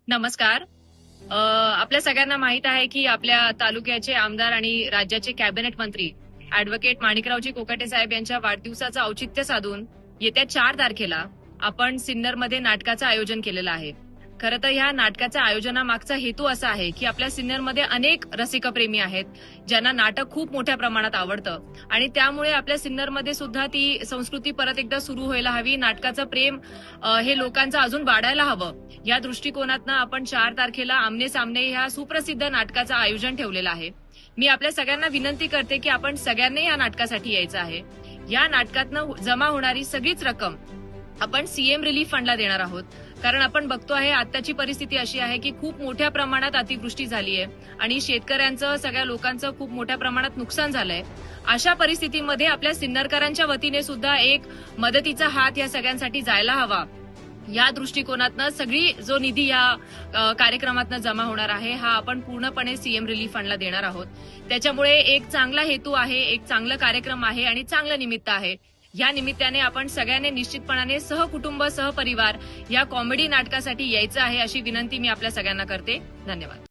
नमस्कार. आपल्या सगळ्यांना माहित आहे की आपल्या तालुक्याचे आमदार आणि राज्याचे कॅबिनेट मंत्री अॅडव्होकेट माणिकरावजी कोकाटे साहेब यांच्या वाढदिवसाचं औचित्य साधून येत्या 4 तारखेला आपण सिन्नरमध्ये नाटकाचं आयोजन केलेलं आहे. खरं तर ह्या नाटकाच्या आयोजनामागचा हेतू असा आहे की आपल्या सिन्नरमध्ये अनेक रसिकप्रेमी आहेत ज्यांना नाटक खूप मोठ्या प्रमाणात आवडतं आणि त्यामुळे आपल्या सिन्नरमध्ये सुद्धा ती संस्कृती परत एकदा सुरू व्हायला हवी. नाटकाचं प्रेम हे लोकांचं अजून वाढायला हवं. या दृष्टिकोनातनं आपण 4 तारखेला आमने सामने ह्या सुप्रसिद्ध नाटकाचं आयोजन ठेवलेलं आहे. मी आपल्या सगळ्यांना विनंती करते की आपण सगळ्यांनी या नाटकासाठी यायचं आहे. या नाटकातनं जमा होणारी सगळीच रक्कम आपण सीएम रिलीफ फंडला देणार आहोत. कारण आपण बघतो आहे आत्ताची परिस्थिती अशी आहे की खूप मोठ्या प्रमाणात अतिवृष्टी झाली आहे आणि शेतकऱ्यांचं सगळ्या लोकांचं खूप मोठ्या प्रमाणात नुकसान झालंय. अशा परिस्थितीमध्ये आपल्या सिन्नरकरांच्या वतीने सुद्धा एक मदतीचा हात या सगळ्यांसाठी जायला हवा. या दृष्टिकोनातनं सगळी जो निधी या कार्यक्रमातनं जमा होणार आहे हा आपण पूर्णपणे सीएम रिलीफ फंडला देणार आहोत. त्याच्यामुळे एक चांगला हेतू आहे, एक चांगला कार्यक्रम आहे आणि चांगलं निमित्त आहे. या निमित्ताने आपण सगळ्यांनी निश्चितपणाने सहकुटुंब सहपरिवार या कॉमेडी नाटकासाठी यायचं आहे अशी विनंती मी आपल्या सगळ्यांना करते. धन्यवाद.